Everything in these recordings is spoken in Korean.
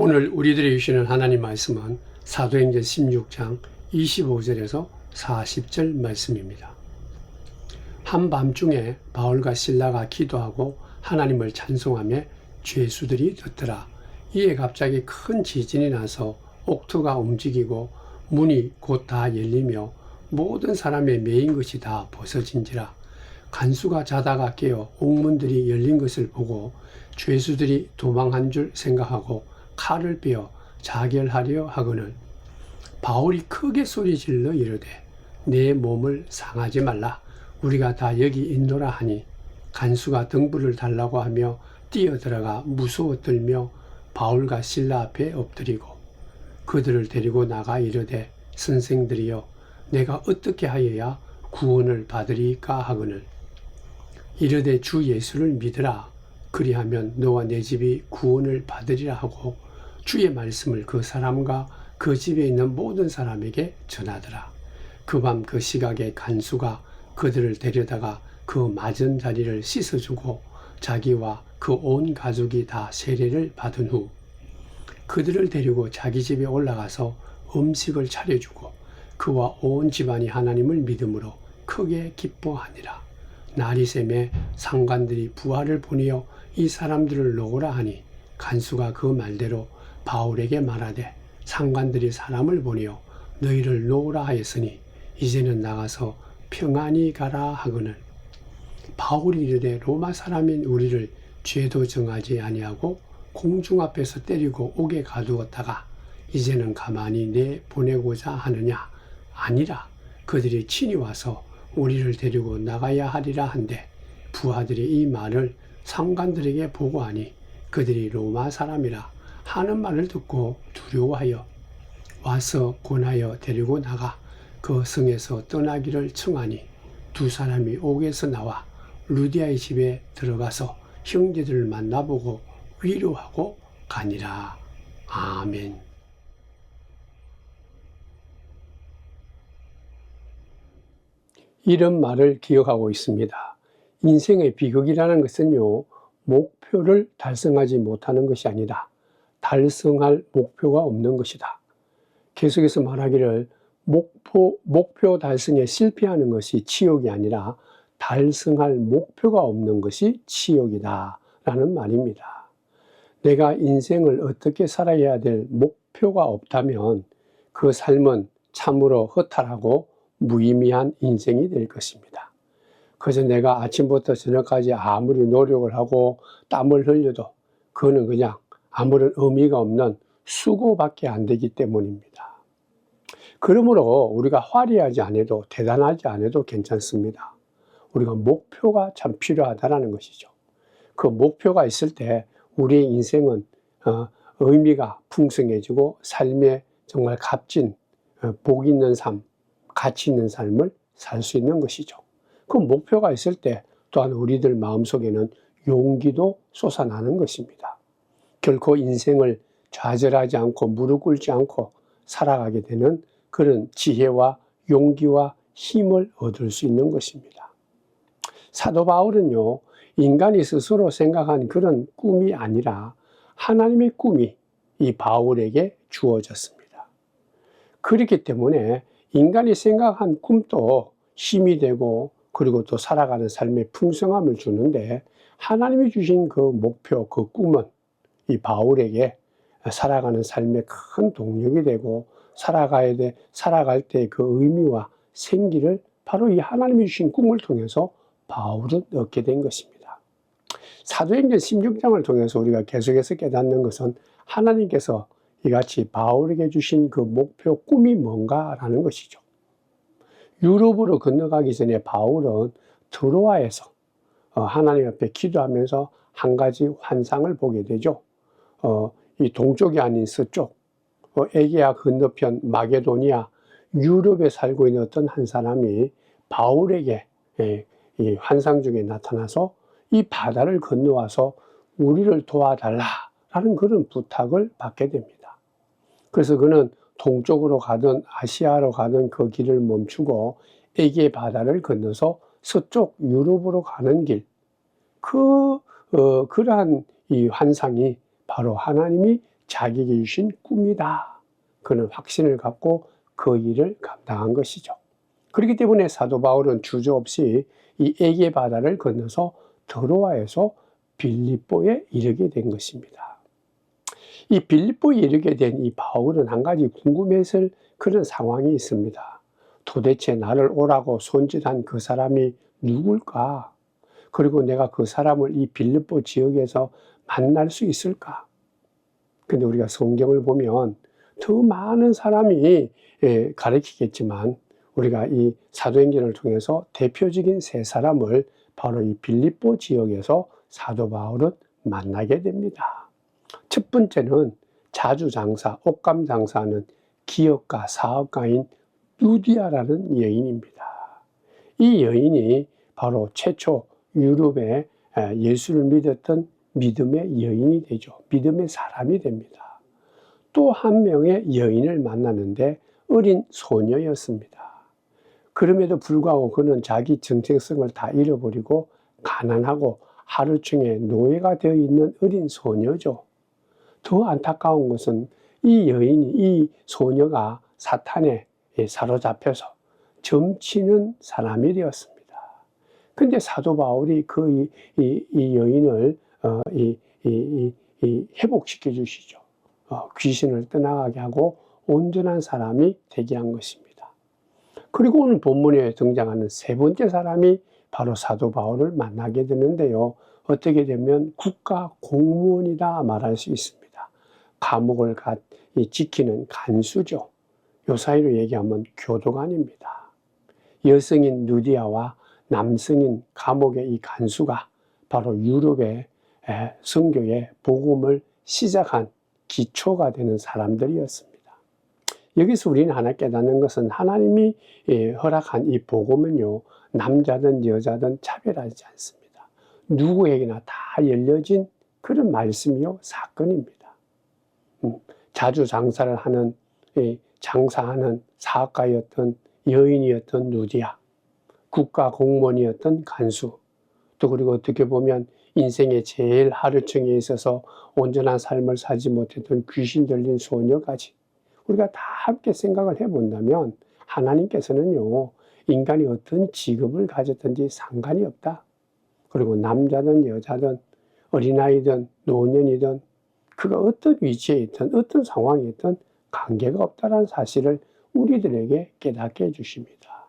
오늘 우리들에게 주시는 하나님 말씀은 사도행전 16장 25절에서 40절 말씀입니다. 한밤중에 바울과 실라가 기도하고 하나님을 찬송하며 죄수들이 듣더라. 이에 갑자기 큰 지진이 나서 옥토가 움직이고 문이 곧 다 열리며 모든 사람의 매인 것이 다 벗어진지라. 간수가 자다가 깨어 옥문들이 열린 것을 보고 죄수들이 도망한 줄 생각하고 칼을 빼어 자결하려 하거늘 바울이 크게 소리질러 이르되 내 몸을 상하지 말라. 우리가 다 여기 있노라 하니 간수가 등불을 달라고 하며 뛰어들어가 무서워 떨며 바울과 실라 앞에 엎드리고 그들을 데리고 나가 이르되 선생들이여 내가 어떻게 하여야 구원을 받으리까 하거늘 이르되 주 예수를 믿으라. 그리하면 너와 내 집이 구원을 받으리라 하고 주의 말씀을 그 사람과 그 집에 있는 모든 사람에게 전하더라. 그 밤 그 시각에 간수가 그들을 데려다가 그 맞은 자리를 씻어주고 자기와 그 온 가족이 다 세례를 받은 후 그들을 데리고 자기 집에 올라가서 음식을 차려주고 그와 온 집안이 하나님을 믿음으로 크게 기뻐하니라. 날이 새매 상관들이 부하를 보내어 이 사람들을 놓으라 하니 간수가 그 말대로 바울에게 말하되 상관들이 사람을 보내어 너희를 놓으라 하였으니 이제는 나가서 평안히 가라 하거늘 바울이 이르되 로마 사람인 우리를 죄도 정하지 아니하고 공중 앞에서 때리고 옥에 가두었다가 이제는 가만히 내 보내고자 하느냐. 아니라 그들이 친히 와서 우리를 데리고 나가야 하리라 한데 부하들이 이 말을 상관들에게 보고하니 그들이 로마 사람이라 하는 말을 듣고 두려워하여 와서 권하여 데리고 나가 그 성에서 떠나기를 청하니 두 사람이 옥에서 나와 루디아의 집에 들어가서 형제들을 만나보고 위로하고 가니라. 아멘. 이런 말을 기억하고 있습니다. 인생의 비극이라는 것은요, 목표를 달성하지 못하는 것이 아니라 달성할 목표가 없는 것이다. 계속해서 말하기를 목표 달성에 실패하는 것이 치욕이 아니라 달성할 목표가 없는 것이 치욕이다 라는 말입니다. 내가 인생을 어떻게 살아야 될 목표가 없다면 그 삶은 참으로 허탈하고 무의미한 인생이 될 것입니다. 그래서 내가 아침부터 저녁까지 아무리 노력을 하고 땀을 흘려도 그거는 그냥 아무런 의미가 없는 수고밖에 안 되기 때문입니다. 그러므로 우리가 화려하지 않아도 대단하지 않아도 괜찮습니다. 우리가 목표가 참 필요하다는 것이죠. 그 목표가 있을 때 우리의 인생은 의미가 풍성해지고 삶에 정말 값진 복 있는 삶, 가치 있는 삶을 살 수 있는 것이죠. 그 목표가 있을 때 또한 우리들 마음속에는 용기도 솟아나는 것입니다. 결코 인생을 좌절하지 않고 무릎 꿇지 않고 살아가게 되는 그런 지혜와 용기와 힘을 얻을 수 있는 것입니다. 사도 바울은요, 인간이 스스로 생각한 그런 꿈이 아니라 하나님의 꿈이 이 바울에게 주어졌습니다. 그렇기 때문에 인간이 생각한 꿈도 힘이 되고 그리고 또 살아가는 삶의 풍성함을 주는데 하나님이 주신 그 목표, 그 꿈은 이 바울에게 살아가는 삶의 큰 동력이 되고 살아갈 때 그 의미와 생기를 바로 이 하나님이 주신 꿈을 통해서 바울은 얻게 된 것입니다. 사도행전 16장을 통해서 우리가 계속해서 깨닫는 것은 하나님께서 이같이 바울에게 주신 그 목표 꿈이 뭔가라는 것이죠. 유럽으로 건너가기 전에 바울은 드로아에서 하나님 앞에 기도하면서 한 가지 환상을 보게 되죠. 이 동쪽이 아닌 서쪽, 에게아 건너편 마게도니아, 유럽에 살고 있는 어떤 한 사람이 바울에게 이 환상 중에 나타나서 이 바다를 건너와서 우리를 도와달라라는 그런 부탁을 받게 됩니다. 그래서 그는 동쪽으로 가든 아시아로 가든 그 길을 멈추고 에게 바다를 건너서 서쪽 유럽으로 가는 길, 그러한 이 환상이 바로 하나님이 자기에게 주신 꿈이다. 그는 확신을 갖고 그 일을 감당한 것이죠. 그렇기 때문에 사도 바울은 주저없이 이 에게 바다를 건너서 드로아에서 빌립보에 이르게 된 것입니다. 이 빌립보에 이르게 된 이 바울은 한 가지 궁금했을 그런 상황이 있습니다. 도대체 나를 오라고 손짓한 그 사람이 누굴까? 그리고 내가 그 사람을 이 빌립보 지역에서 만날 수 있을까? 근데 우리가 성경을 보면 더 많은 사람이 가르치겠지만 우리가 이 사도행전을 통해서 대표적인 세 사람을 바로 이 빌립보 지역에서 사도 바울은 만나게 됩니다. 첫 번째는 자주장사, 옷감 장사하는 기업가, 사업가인 루디아라는 여인입니다. 이 여인이 바로 최초 유럽에 예수를 믿었던 믿음의 여인이 되죠. 믿음의 사람이 됩니다. 또 한 명의 여인을 만나는데 어린 소녀였습니다. 그럼에도 불구하고 그는 자기 정체성을 다 잃어버리고 가난하고 하루중에 노예가 되어 있는 어린 소녀죠. 더 안타까운 것은 이 여인이, 이 소녀가 사탄에 사로잡혀서 점치는 사람이 되었습니다. 근데 사도 바울이 이 여인을 회복시켜 주시죠. 귀신을 떠나가게 하고 온전한 사람이 되게 한 것입니다. 그리고 오늘 본문에 등장하는 세 번째 사람이 바로 사도 바울을 만나게 되는데요. 어떻게 되면 국가 공무원이다 말할 수 있습니다. 감옥을 지키는 간수죠. 요 사이로 얘기하면 교도관입니다. 여성인 누디아와 남성인 감옥의 이 간수가 바로 유럽의 선교의 복음을 시작한 기초가 되는 사람들이었습니다. 여기서 우리는 하나 깨닫는 것은 하나님이 허락한 이 복음은요, 남자든 여자든 차별하지 않습니다. 누구에게나 다 열려진 그런 말씀이요, 사건입니다. 자주 장사를 하는, 장사하는 사업가였던 여인이었던 누디아, 국가 공무원이었던 간수, 또 그리고 어떻게 보면 인생의 제일 하루층에 있어서 온전한 삶을 살지 못했던 귀신 들린 소녀까지 우리가 다 함께 생각을 해본다면 하나님께서는요, 인간이 어떤 직업을 가졌든지 상관이 없다. 그리고 남자든 여자든 어린아이든 노년이든 그가 어떤 위치에 있든 어떤 상황에 있든 관계가 없다는 사실을 우리들에게 깨닫게 해주십니다.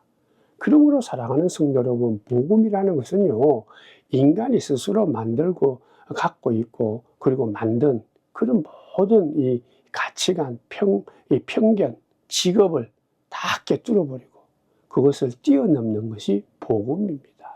그러므로 사랑하는 성도 여러분, 복음이라는 것은요, 인간이 스스로 만들고 갖고 있고 그리고 만든 그런 모든 이 가치관, 편견, 직업을 다 깨뚫어버리고 그것을 뛰어넘는 것이 복음입니다.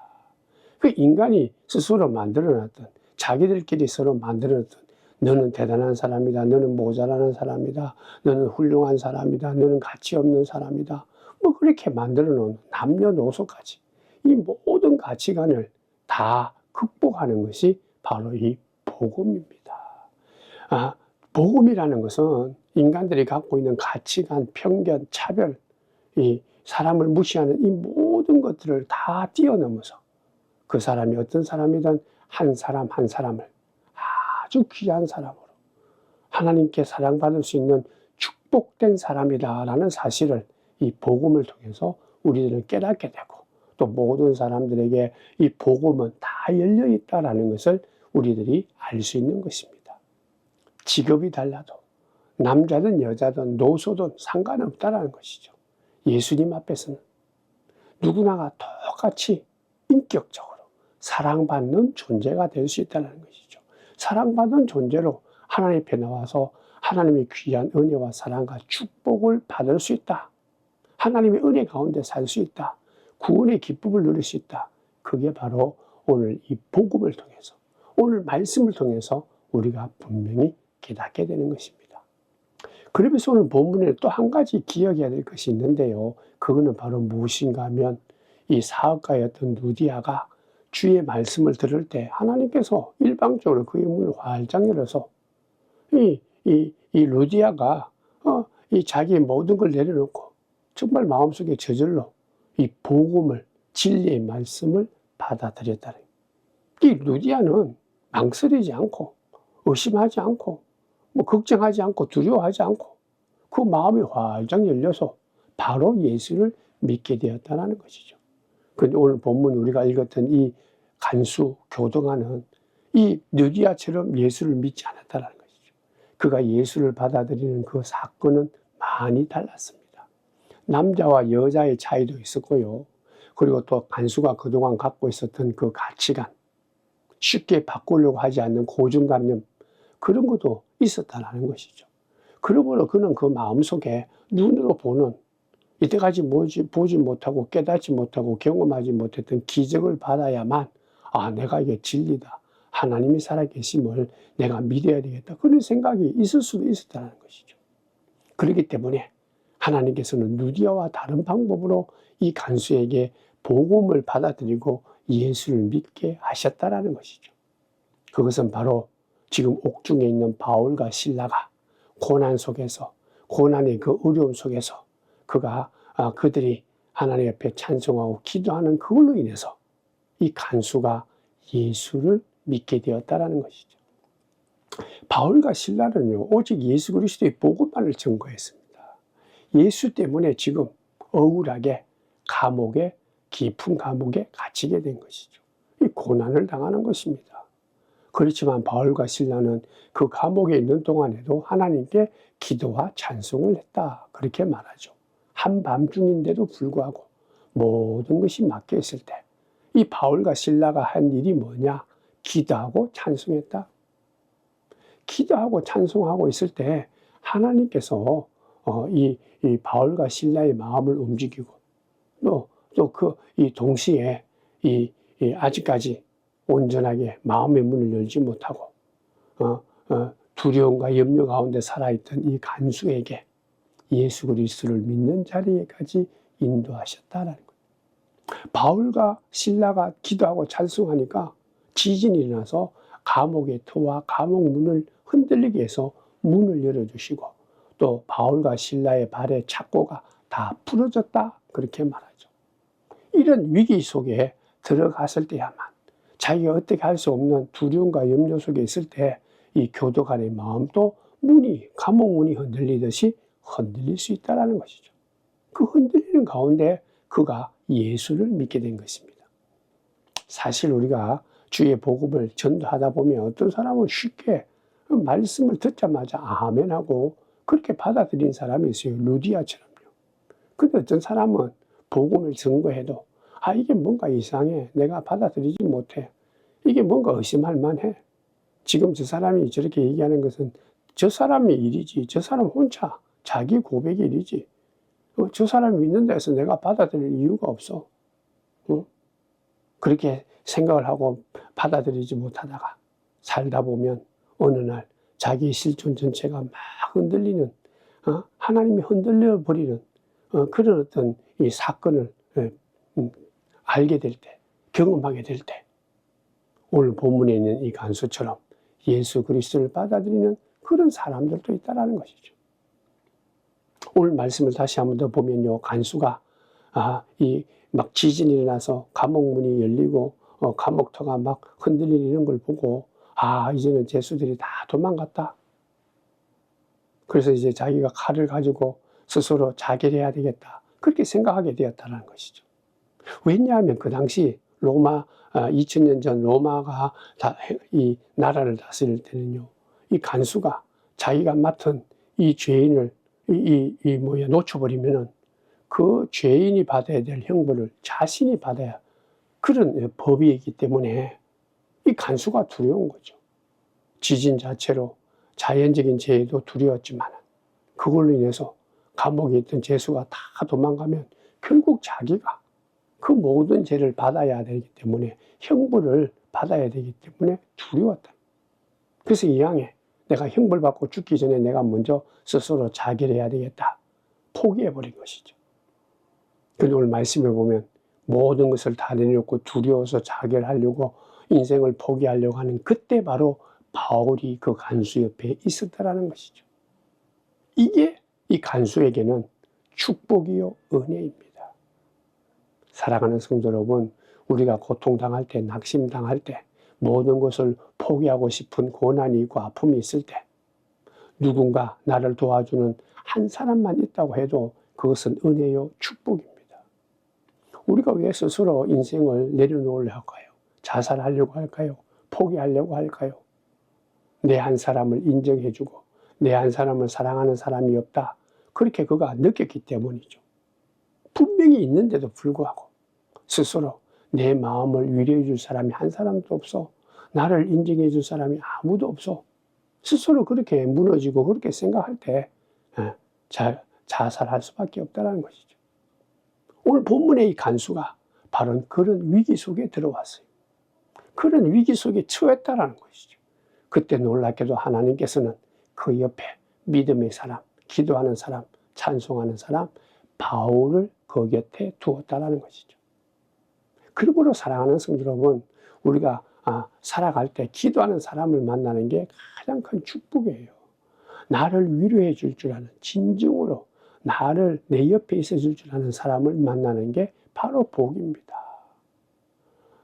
그 인간이 스스로 만들어놨던, 자기들끼리 서로 만들어놨던, 너는 대단한 사람이다, 너는 모자라는 사람이다, 너는 훌륭한 사람이다, 너는 가치 없는 사람이다, 뭐 그렇게 만들어 놓은 남녀노소까지 이 모든 가치관을 다 극복하는 것이 바로 이 복음입니다. 복음이라는 것은 인간들이 갖고 있는 가치관, 편견, 차별, 이 사람을 무시하는 이 모든 것들을 다 뛰어넘어서 그 사람이 어떤 사람이든 한 사람 한 사람을 아주 귀한 사람으로 하나님께 사랑받을 수 있는 축복된 사람이다라는 사실을 이 복음을 통해서 우리들은 깨닫게 되고 또 모든 사람들에게 이 복음은 다 열려 있다라는 것을 우리들이 알 수 있는 것입니다. 직업이 달라도 남자든 여자든 노소든 상관없다라는 것이죠. 예수님 앞에서는 누구나가 똑같이 인격적으로 사랑받는 존재가 될 수 있다는 것이죠. 사랑받는 존재로 하나님 앞에 나와서 하나님의 귀한 은혜와 사랑과 축복을 받을 수 있다. 하나님의 은혜 가운데 살 수 있다. 구원의 기쁨을 누릴 수 있다. 그게 바로 오늘 이 복음을 통해서, 오늘 말씀을 통해서 우리가 분명히 깨닫게 되는 것입니다. 그러면서 오늘 본문에 또 한 가지 기억해야 될 것이 있는데요. 그거는 바로 무엇인가 하면 이 사업가였던 루디아가 주의 말씀을 들을 때 하나님께서 일방적으로 그의 문을 활짝 열어서 이 루디아가 이 자기의 모든 걸 내려놓고 정말 마음속에 저절로 이 복음을, 진리의 말씀을 받아들였다는. 이 루디아는 망설이지 않고 의심하지 않고 뭐 걱정하지 않고 두려워하지 않고 그 마음이 활짝 열려서 바로 예수를 믿게 되었다는 것이죠. 그런데 오늘 본문 우리가 읽었던 이 간수 교동아는 이 느디아처럼 예수를 믿지 않았다는 것이죠. 그가 예수를 받아들이는 그 사건은 많이 달랐습니다. 남자와 여자의 차이도 있었고요. 그리고 또 간수가 그동안 갖고 있었던 그 가치관, 쉽게 바꾸려고 하지 않는 고정관념, 그런 것도 있었다는 것이죠. 그러므로 그는 그 마음속에 눈으로 보는 이때까지 보지 못하고 깨닫지 못하고 경험하지 못했던 기적을 받아야만 내가 이게 진리다. 하나님이 살아계심을 내가 믿어야 되겠다. 그런 생각이 있을 수도 있었다는 것이죠. 그렇기 때문에 하나님께서는 누디아와 다른 방법으로 이 간수에게 복음을 받아들이고 예수를 믿게 하셨다는 것이죠. 그것은 바로 지금 옥중에 있는 바울과 실라가 고난 속에서, 고난의 그 어려움 속에서 그들이 하나님 앞에 찬송하고 기도하는 그걸로 인해서 이 간수가 예수를 믿게 되었다는 것이죠. 바울과 실라는요, 오직 예수 그리스도의 복음만을 증거했습니다. 예수 때문에 지금 억울하게 깊은 감옥에 갇히게 된 것이죠. 이 고난을 당하는 것입니다. 그렇지만 바울과 실라는 그 감옥에 있는 동안에도 하나님께 기도와 찬송을 했다. 그렇게 말하죠. 한밤중인데도 불구하고 모든 것이 막혀 있을 때 이 바울과 실라가 한 일이 뭐냐? 기도하고 찬송했다. 기도하고 찬송하고 있을 때 하나님께서 이 바울과 실라의 마음을 움직이고 이 동시에 아직까지 온전하게 마음의 문을 열지 못하고 두려움과 염려 가운데 살아있던 이 간수에게 예수 그리스도를 믿는 자리에까지 인도하셨다라는 거예요. 바울과 실라가 기도하고 찬송하니까 지진이 일어나서 감옥의 터와 감옥 문을 흔들리게 해서 문을 열어주시고 또 바울과 실라의 발의 착고가 다 부러졌다 그렇게 말하죠. 이런 위기 속에 들어갔을 때야만 자기가 어떻게 할 수 없는 두려움과 염려 속에 있을 때 이 교도관의 마음도 감옥 문이 흔들리듯이 흔들릴 수 있다는 것이죠. 그 흔들리는 가운데 그가 예수를 믿게 된 것입니다. 사실 우리가 주의 복음을 전도하다 보면 어떤 사람은 쉽게 말씀을 듣자마자 아멘하고 그렇게 받아들인 사람이 있어요. 루디아처럼요. 근데 어떤 사람은 복음을 증거해도 이게 뭔가 이상해. 내가 받아들이지 못해. 이게 뭔가 의심할 만해. 지금 저 사람이 저렇게 얘기하는 것은 저 사람의 일이지. 저 사람 혼자 자기 고백의 일이지. 저 사람이 믿는다 해서 내가 받아들일 이유가 없어. 그렇게 생각을 하고 받아들이지 못하다가 살다 보면 어느 날 자기 실존 전체가 막 흔들리는, 하나님이 흔들려 버리는 그런 어떤 이 사건을 알게 될 때, 경험하게 될 때, 오늘 본문에 있는 이 간수처럼 예수 그리스도를 받아들이는 그런 사람들도 있다는 것이죠. 오늘 말씀을 다시 한번 더 보면요, 간수가 막 지진이 일어나서 감옥 문이 열리고 감옥터가 막 흔들리는 걸 보고 이제는 죄수들이 다 도망갔다. 그래서 이제 자기가 칼을 가지고 스스로 자결해야 되겠다. 그렇게 생각하게 되었다는 것이죠. 왜냐하면 그 당시 2000년 전 로마가 이 나라를 다스릴 때는요, 이 간수가 자기가 맡은 이 죄인을 놓쳐버리면은 그 죄인이 받아야 될 형벌을 자신이 받아야 그런 법이기 때문에 이 간수가 두려운 거죠. 지진 자체로 자연적인 재해도 두려웠지만 그걸로 인해서 감옥에 있던 죄수가 다 도망가면 결국 자기가 그 모든 죄를 받아야 되기 때문에 형벌을 받아야 되기 때문에 두려웠다. 그래서 이왕에 내가 형벌 받고 죽기 전에 내가 먼저 스스로 자결해야 되겠다. 포기해버린 것이죠. 그런데 오늘 말씀을 보면 모든 것을 다 내려놓고 두려워서 자결하려고 인생을 포기하려고 하는 그때 바로 바울이 그 간수 옆에 있었다는 것이죠. 이게 이 간수에게는 축복이요 은혜입니다. 사랑하는 성도 여러분, 우리가 고통당할 때, 낙심당할 때, 모든 것을 포기하고 싶은 고난이 있고 아픔이 있을 때 누군가 나를 도와주는 한 사람만 있다고 해도 그것은 은혜요, 축복입니다. 우리가 왜 스스로 인생을 내려놓으려 할까요? 자살하려고 할까요? 포기하려고 할까요? 내 한 사람을 인정해주고 내 한 사람을 사랑하는 사람이 없다. 그렇게 그가 느꼈기 때문이죠. 분명히 있는데도 불구하고 스스로 내 마음을 위로해 줄 사람이 한 사람도 없어. 나를 인정해 줄 사람이 아무도 없어. 스스로 그렇게 무너지고 그렇게 생각할 때 자살할 수밖에 없다는 것이죠. 오늘 본문의 이 간수가 바로 그런 위기 속에 들어왔어요. 그런 위기 속에 처했다는 것이죠. 그때 놀랍게도 하나님께서는 그 옆에 믿음의 사람, 기도하는 사람, 찬송하는 사람, 바울을 그 곁에 두었다는 것이죠. 그러므로 사랑하는 성도 여러분, 우리가 살아갈 때 기도하는 사람을 만나는 게 가장 큰 축복이에요. 나를 위로해 줄 줄 아는, 진정으로 나를 내 옆에 있어 줄 줄 아는 사람을 만나는 게 바로 복입니다.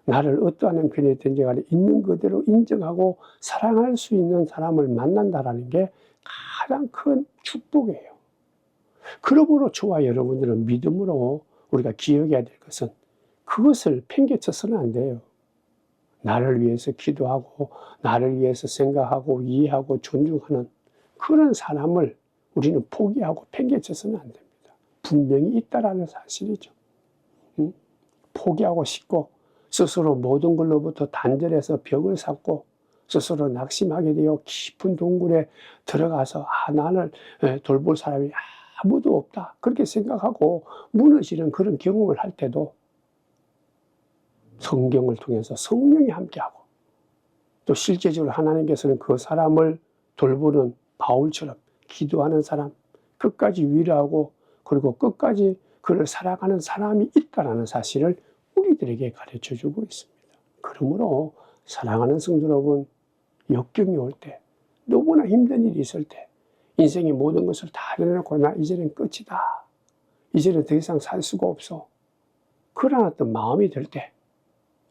나를 어떠한 형편에 있든지 간에 있는 그대로 인정하고 사랑할 수 있는 사람을 만난다는 게 가장 큰 축복이에요. 그러므로 저와 여러분들은 믿음으로 우리가 기억해야 될 것은 그것을 팽개쳐서는 안 돼요. 나를 위해서 기도하고 나를 위해서 생각하고 이해하고 존중하는 그런 사람을 우리는 포기하고 팽개쳐서는 안 됩니다. 분명히 있다라는 사실이죠. 포기하고 싶고 스스로 모든 걸로부터 단절해서 벽을 쌓고 스스로 낙심하게 되어 깊은 동굴에 들어가서 나를 돌볼 사람이 아무도 없다 그렇게 생각하고 무너지는 그런 경험을 할 때도 성경을 통해서 성령이 함께하고 또 실제적으로 하나님께서는 그 사람을 돌보는 바울처럼 기도하는 사람, 끝까지 위로하고 그리고 끝까지 그를 사랑하는 사람이 있다는 사실을 우리들에게 가르쳐주고 있습니다. 그러므로 사랑하는 성도 여러분, 역경이 올 때, 너무나 힘든 일이 있을 때 인생의 모든 것을 다 내려놓고 나 이제는 끝이다. 이제는 더 이상 살 수가 없어. 그런 어떤 마음이 들 때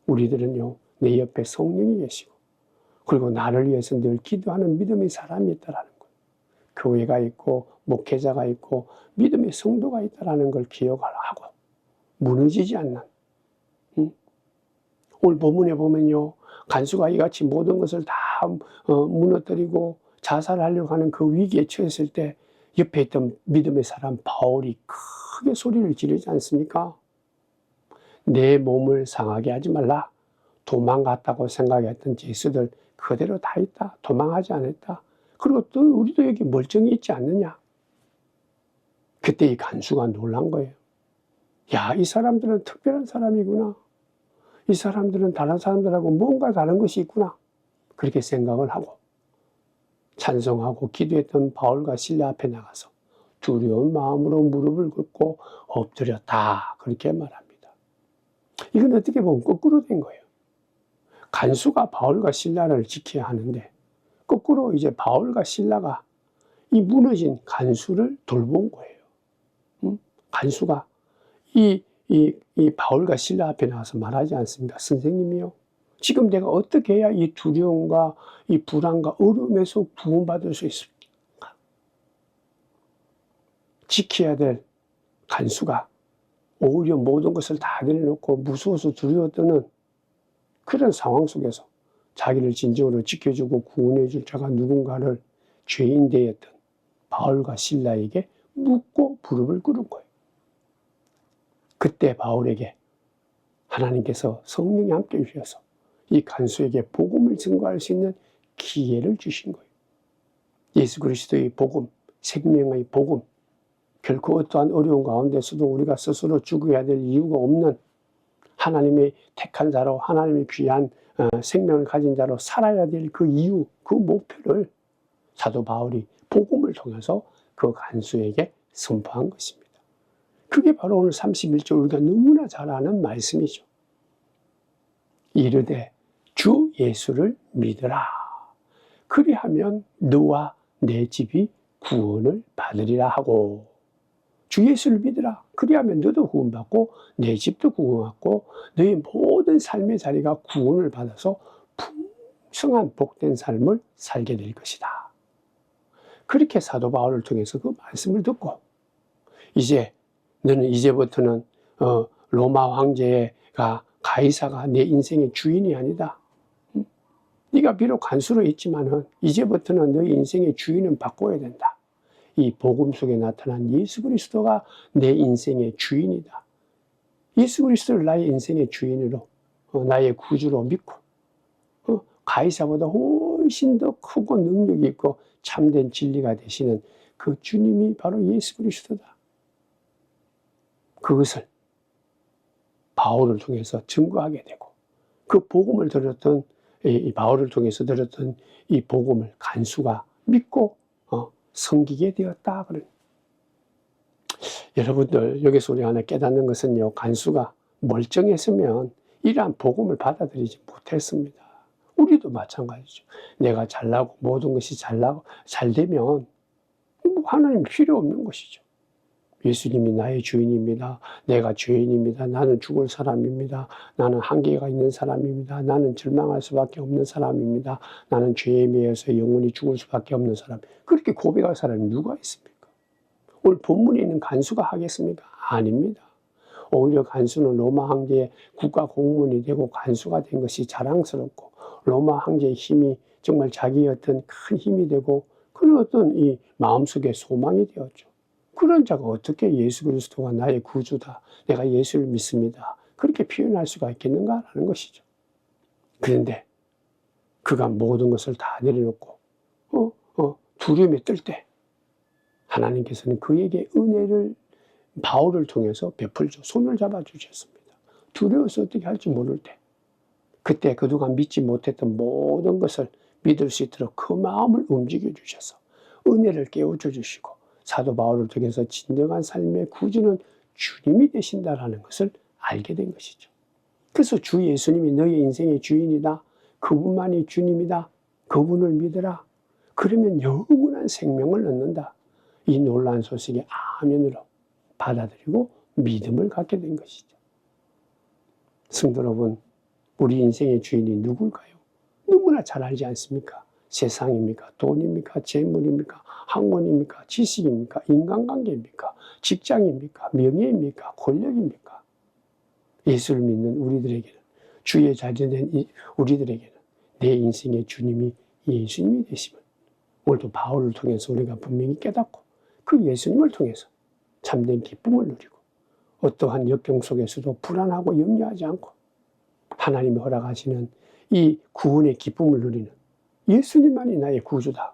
우리들은요, 내 옆에 성령이 계시고 그리고 나를 위해서 늘 기도하는 믿음의 사람이 있다는 거예요. 교회가 있고 목회자가 있고 믿음의 성도가 있다는 걸 기억하고 무너지지 않는 오늘 본문에 보면요, 간수가 이같이 모든 것을 다 무너뜨리고 자살하려고 하는 그 위기에 처했을 때 옆에 있던 믿음의 사람 바울이 크게 소리를 지르지 않습니까? 내 몸을 상하게 하지 말라. 도망갔다고 생각했던 죄수들 그대로 다 있다. 도망하지 않았다. 그리고 또 우리도 여기 멀쩡히 있지 않느냐. 그때 이 간수가 놀란 거예요. 야, 이 사람들은 특별한 사람이구나. 이 사람들은 다른 사람들하고 뭔가 다른 것이 있구나. 그렇게 생각을 하고 찬송하고 기도했던 바울과 실라 앞에 나가서 두려운 마음으로 무릎을 꿇고 엎드렸다. 그렇게 말합니다. 이건 어떻게 보면 거꾸로 된 거예요. 간수가 바울과 실라를 지켜야 하는데 거꾸로 이제 바울과 실라가 이 무너진 간수를 돌본 거예요. 간수가 이 바울과 실라 앞에 나와서 말하지 않습니다. 선생님이요, 지금 내가 어떻게 해야 이 두려움과 이 불안과 어려움에서 구원받을 수 있습니까? 지켜야 될 간수가 오히려 모든 것을 다 내려놓고 무서워서 두려워 떠는 그런 상황 속에서 자기를 진정으로 지켜주고 구원해 줄 자가 누군가를 죄인 되었던 바울과 실라에게 묻고 무릎을 꿇은 거예요. 그때 바울에게 하나님께서 성령이 함께 주셔서 이 간수에게 복음을 증거할 수 있는 기회를 주신 거예요. 예수 그리스도의 복음, 생명의 복음, 결코 어떠한 어려운 가운데서도 우리가 스스로 죽어야 될 이유가 없는 하나님의 택한 자로 하나님의 귀한 생명을 가진 자로 살아야 될 그 이유, 그 목표를 사도 바울이 복음을 통해서 그 간수에게 선포한 것입니다. 그게 바로 오늘 31절 우리가 너무나 잘 아는 말씀이죠. 이르되 주 예수를 믿으라. 그리하면 너와 내 집이 구원을 받으리라 하고, 주 예수를 믿으라. 그리하면 너도 구원받고 내 집도 구원받고 너의 모든 삶의 자리가 구원을 받아서 풍성한 복된 삶을 살게 될 것이다. 그렇게 사도 바울을 통해서 그 말씀을 듣고 이제 너는 이제부터는 로마 황제가 가이사가 내 인생의 주인이 아니다. 네가 비록 간수로 있지만은 이제부터는 너의 인생의 주인은 바꿔야 된다. 이 복음 속에 나타난 예수 그리스도가 내 인생의 주인이다. 예수 그리스도를 나의 인생의 주인으로 나의 구주로 믿고 가이사보다 훨씬 더 크고 능력이 있고 참된 진리가 되시는 그 주님이 바로 예수 그리스도다. 그것을 바울을 통해서 증거하게 되고 그 복음을 들었던 이 바울을 통해서 들었던 이 복음을 간수가 믿고 섬기게 되었다. 그런. 여러분들 여기서 우리 하나 깨닫는 것은요, 간수가 멀쩡했으면 이러한 복음을 받아들이지 못했습니다. 우리도 마찬가지죠. 내가 잘나고 모든 것이 잘나고 잘 되면 하나님 필요 없는 것이죠. 예수님이 나의 주인입니다. 내가 죄인입니다. 나는 죽을 사람입니다. 나는 한계가 있는 사람입니다. 나는 절망할 수밖에 없는 사람입니다. 나는 죄에 매여서 영원히 죽을 수밖에 없는 사람. 그렇게 고백할 사람이 누가 있습니까? 오늘 본문에 있는 간수가 하겠습니까? 아닙니다. 오히려 간수는 로마 황제의 국가 공무원이 되고 간수가 된 것이 자랑스럽고 로마 황제의 힘이 정말 자기의 어떤 큰 힘이 되고 그런 어떤 이 마음속에 소망이 되었죠. 그런 자가 어떻게 예수 그리스도가 나의 구주다, 내가 예수를 믿습니다, 그렇게 표현할 수가 있겠는가라는 것이죠. 그런데 그가 모든 것을 다 내려놓고 두려움에 뜰 때 하나님께서는 그에게 은혜를 바울을 통해서 베풀죠. 손을 잡아주셨습니다. 두려워서 어떻게 할지 모를 때 그때 그동안 믿지 못했던 모든 것을 믿을 수 있도록 그 마음을 움직여 주셔서 은혜를 깨우쳐 주시고 사도 바울을 통해서 진정한 삶의 구주는 주님이 되신다라는 것을 알게 된 것이죠. 그래서 주 예수님이 너의 인생의 주인이다. 그분만이 주님이다. 그분을 믿으라. 그러면 영원한 생명을 얻는다. 이 놀라운 소식에 아멘으로 받아들이고 믿음을 갖게 된 것이죠. 성도 여러분, 우리 인생의 주인이 누굴까요? 너무나 잘 알지 않습니까? 세상입니까? 돈입니까? 재물입니까? 학문입니까? 지식입니까? 인간관계입니까? 직장입니까? 명예입니까? 권력입니까? 예수를 믿는 우리들에게는, 주의 자녀된 우리들에게는 내 인생의 주님이 예수님이 되심을 오늘도 바울을 통해서 우리가 분명히 깨닫고 그 예수님을 통해서 참된 기쁨을 누리고 어떠한 역경 속에서도 불안하고 염려하지 않고 하나님이 허락하시는 이 구원의 기쁨을 누리는 예수님만이 나의 구주다,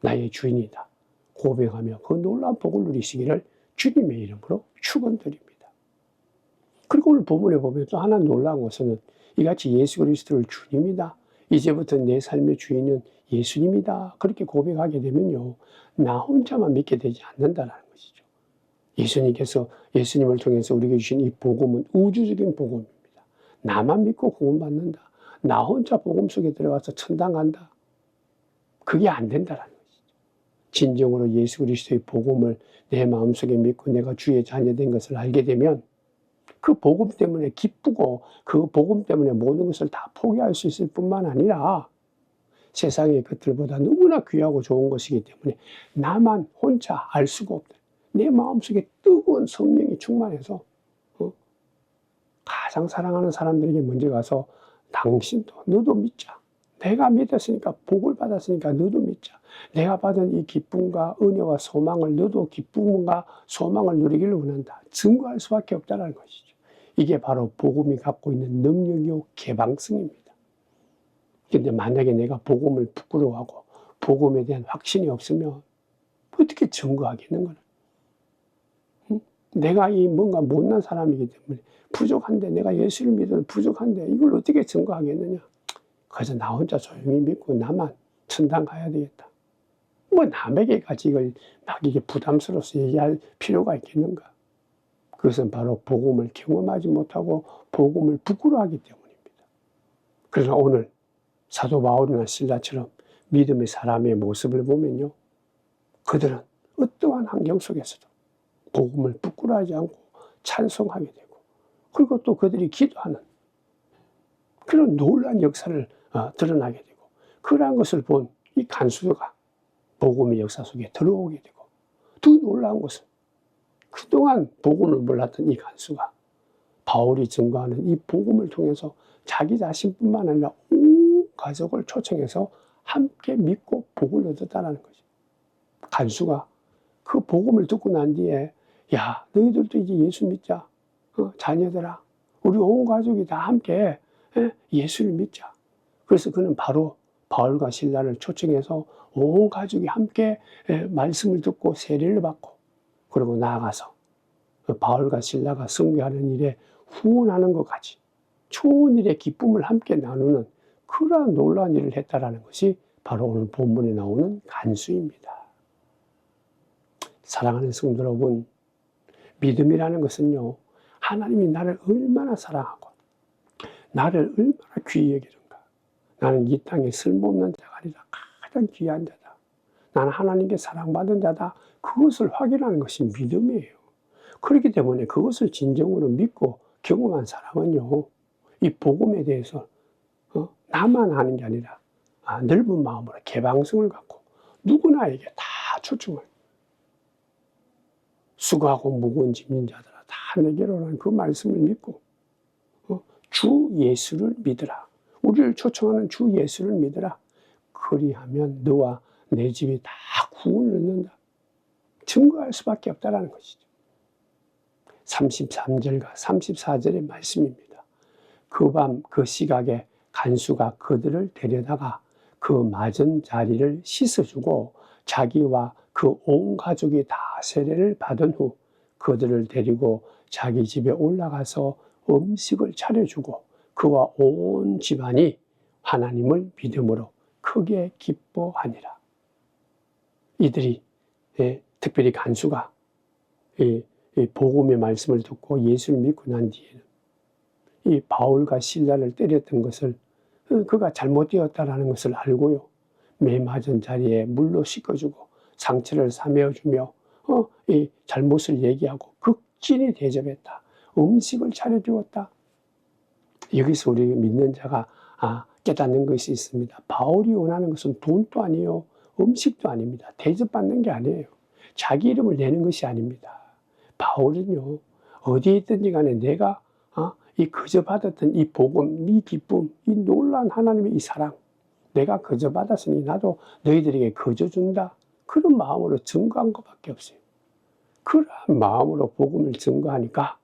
나의 주인이다 고백하며 그 놀라운 복을 누리시기를 주님의 이름으로 축원드립니다. 그리고 오늘 본문에 보면 또 하나 놀라운 것은 이같이 예수 그리스도를 주님이다, 이제부터 내 삶의 주인은 예수님이다 그렇게 고백하게 되면요, 나 혼자만 믿게 되지 않는다는 것이죠. 예수님을 통해서 우리에게 주신 이 복음은 우주적인 복음입니다. 나만 믿고 구원받는다, 나 혼자 복음 속에 들어가서 천당 간다, 그게 안 된다는 것이죠. 진정으로 예수 그리스도의 복음을 내 마음속에 믿고 내가 주의 자녀된 것을 알게 되면 그 복음 때문에 기쁘고 그 복음 때문에 모든 것을 다 포기할 수 있을 뿐만 아니라 세상의 것들보다 너무나 귀하고 좋은 것이기 때문에 나만 혼자 알 수가 없다. 내 마음속에 뜨거운 성령이 충만해서 가장 사랑하는 사람들에게 먼저 가서 당신도 너도 믿자. 내가 믿었으니까 복을 받았으니까 너도 믿자. 내가 받은 이 기쁨과 은혜와 소망을 너도 기쁨과 소망을 누리기를 원한다. 증거할 수밖에 없다는 것이죠. 이게 바로 복음이 갖고 있는 능력이요 개방성입니다. 그런데 만약에 내가 복음을 부끄러워하고 복음에 대한 확신이 없으면 어떻게 증거하겠는가? 내가 이 뭔가 못난 사람이기 때문에 부족한데, 내가 예수를 믿어도 부족한데 이걸 어떻게 증거하겠느냐? 그래서 나 혼자 조용히 믿고 나만 천당 가야 되겠다. 뭐 남에게까지 이걸 막 이게 부담스러워서 얘기할 필요가 있겠는가? 그것은 바로 복음을 경험하지 못하고 복음을 부끄러워하기 때문입니다. 그러나 오늘 사도 바울이나 실라처럼 믿음의 사람의 모습을 보면요, 그들은 어떠한 환경 속에서도 복음을 부끄러워하지 않고 찬송하게 되고, 그리고 또 그들이 기도하는 그런 놀라운 역사를 드러나게 되고, 그러한 것을 본 이 간수가 복음의 역사 속에 들어오게 되고, 더 놀라운 것은 그동안 복음을 몰랐던 이 간수가 바울이 증거하는 이 복음을 통해서 자기 자신뿐만 아니라 온 가족을 초청해서 함께 믿고 복을 얻었다는 거죠. 간수가 그 복음을 듣고 난 뒤에, 야, 너희들도 이제 예수 믿자. 자녀들아, 우리 온 가족이 다 함께 예수를 믿자. 그래서 그는 바로 바울과 실라를 초청해서 온 가족이 함께 말씀을 듣고 세례를 받고, 그리고 나아가서 바울과 실라가 선교하는 일에 후원하는 것까지 좋은 일의 기쁨을 함께 나누는 그러한 놀라운 일을 했다라는 것이 바로 오늘 본문에 나오는 간수입니다. 사랑하는 성도 여러분, 믿음이라는 것은요, 하나님이 나를 얼마나 사랑하고 나를 얼마나 귀히 여기는가. 나는 이 땅에 쓸모없는 자가 아니라 가장 귀한 자다. 나는 하나님께 사랑받은 자다. 그것을 확인하는 것이 믿음이에요. 그렇기 때문에 그것을 진정으로 믿고 경험한 사람은요, 이 복음에 대해서 나만 아는 게 아니라 넓은 마음으로 개방성을 갖고 누구나에게 다 초청을, 수고하고 무거운 짐진 자들아 다 내게로 오라는 그 말씀을 믿고 주 예수를 믿으라. 우리를 초청하는 주 예수를 믿으라. 그리하면 너와 내 집이 다 구원을 얻는다. 증거할 수밖에 없다는 것이죠. 33절과 34절의 말씀입니다. 그 밤 그 시각에 간수가 그들을 데려다가 그 맞은 자리를 씻어주고 자기와 그 온 가족이 다 세례를 받은 후 그들을 데리고 자기 집에 올라가서 음식을 차려주고 그와 온 집안이 하나님을 믿음으로 크게 기뻐하니라. 이들이 특별히 간수가 복음의 말씀을 듣고 예수를 믿고 난 뒤에는 이 바울과 실라를 때렸던 것을 그가 잘못되었다라는 것을 알고요, 매 맞은 자리에 물로 씻어주고 상처를 사매어주며 이 잘못을 얘기하고 극진히 대접했다. 음식을 차려주었다. 여기서 우리 믿는 자가 깨닫는 것이 있습니다. 바울이 원하는 것은 돈도 아니에요, 음식도 아닙니다. 대접받는 게 아니에요. 자기 이름을 내는 것이 아닙니다. 바울은요, 어디에 있든지 간에 내가 이 그저 받았던 이 복음, 이 기쁨, 이 놀라운 하나님의 이 사랑, 내가 그저 받았으니 나도 너희들에게 그저 준다. 그런 마음으로 증거한 것밖에 없어요. 그러한 마음으로 복음을 증거하니까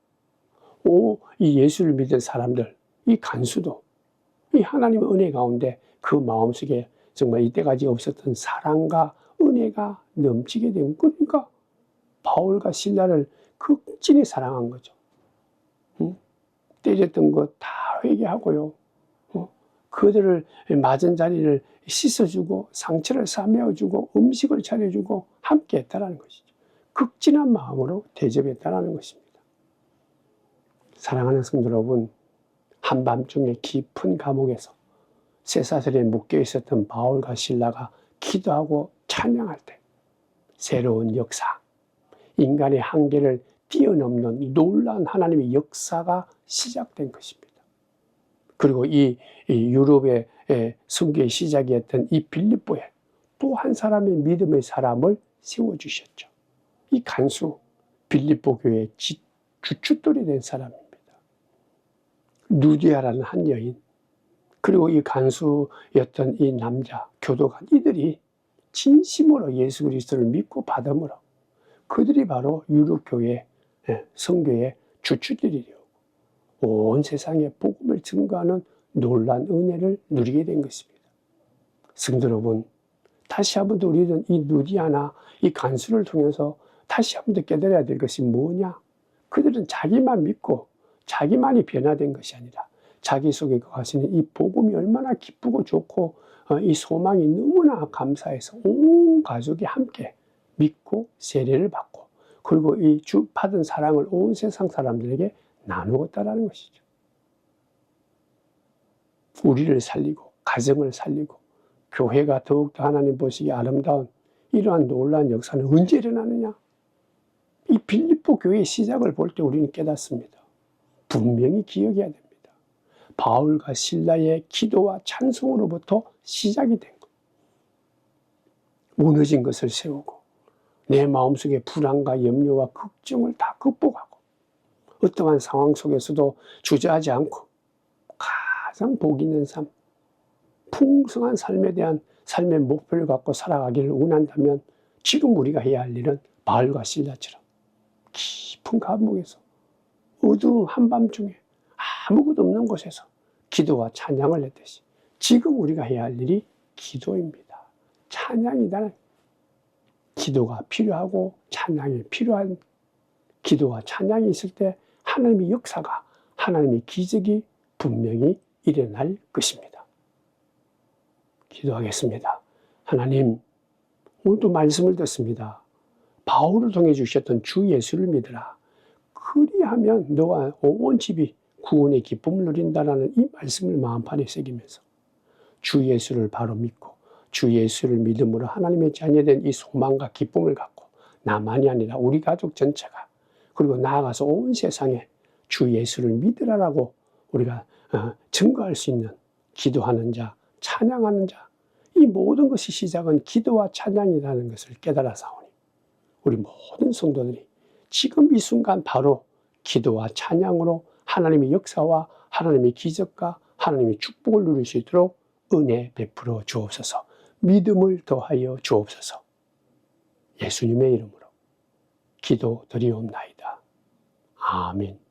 이 예수를 믿은 사람들, 이 간수도 이 하나님의 은혜 가운데 그 마음속에 정말 이때까지 없었던 사랑과 은혜가 넘치게 된, 그러니까 바울과 실라를 극진히 사랑한 거죠. 때렸던 것 다 회개하고요, 그들을 맞은 자리를 씻어주고 상처를 사매어주고 음식을 차려주고 함께 했다는 것이죠. 극진한 마음으로 대접했다는 것입니다. 사랑하는 성도 여러분, 한밤중에 깊은 감옥에서 쇠사슬에 묶여 있었던 바울과 실라가 기도하고 찬양할 때 새로운 역사, 인간의 한계를 뛰어넘는 놀라운 하나님의 역사가 시작된 것입니다. 그리고 이 유럽의 선교의 시작이었던 이 빌립보에 또 한 사람의 믿음의 사람을 세워주셨죠. 이 간수, 빌립보 교회의 주춧돌이 된 사람입니다. 누디아라는 한 여인, 그리고 이 간수였던 이 남자, 교도관, 이들이 진심으로 예수 그리스도를 믿고 받음으로 그들이 바로 유럽교회, 선교의 주춧돌이 되고 온 세상에 복음을 증거하는 놀라운 은혜를 누리게 된 것입니다. 성도 여러분, 다시 한번 더 우리는 이 누디아나 이 간수를 통해서 다시 한번 더 깨달아야 될 것이 뭐냐? 그들은 자기만 믿고 자기만이 변화된 것이 아니라 자기 속에 거하시는 이 복음이 얼마나 기쁘고 좋고 이 소망이 너무나 감사해서 온 가족이 함께 믿고 세례를 받고 그리고 이 받은 사랑을 온 세상 사람들에게 나누었다라는 것이죠. 우리를 살리고 가정을 살리고 교회가 더욱더 하나님 보시기에 아름다운 이러한 놀라운 역사는 언제 일어나느냐? 이 빌립보 교회의 시작을 볼 때 우리는 깨닫습니다. 분명히 기억해야 됩니다. 바울과 실라의 기도와 찬송으로부터 시작이 된 것. 무너진 것을 세우고 내 마음속에 불안과 염려와 걱정을 다 극복하고 어떠한 상황 속에서도 주저하지 않고 가장 복 있는 삶, 풍성한 삶에 대한 삶의 목표를 갖고 살아가기를 원한다면 지금 우리가 해야 할 일은 바울과 실라처럼 깊은 감옥에서 어두운 한밤중에 아무것도 없는 곳에서 기도와 찬양을 했듯이 지금 우리가 해야 할 일이 기도입니다. 찬양이다. 기도가 필요하고 찬양이 필요한 기도와 찬양이 있을 때 하나님의 역사가, 하나님의 기적이 분명히 일어날 것입니다. 기도하겠습니다. 하나님, 오늘도 말씀을 듣습니다. 바울을 통해 주셨던 주 예수를 믿으라. 그리하면 너와 온 집이 구원의 기쁨을 누린다라는 이 말씀을 마음판에 새기면서 주 예수를 바로 믿고 주 예수를 믿음으로 하나님의 자녀된 이 소망과 기쁨을 갖고 나만이 아니라 우리 가족 전체가 그리고 나아가서 온 세상에 주 예수를 믿으라라고 우리가 증거할 수 있는 기도하는 자, 찬양하는 자, 이 모든 것이 시작은 기도와 찬양이라는 것을 깨달아 사오니 우리 모든 성도들이 지금 이 순간 바로 기도와 찬양으로 하나님의 역사와 하나님의 기적과 하나님의 축복을 누릴 수 있도록 은혜 베풀어 주옵소서. 믿음을 더하여 주옵소서. 예수님의 이름으로 기도드리옵나이다. 아멘.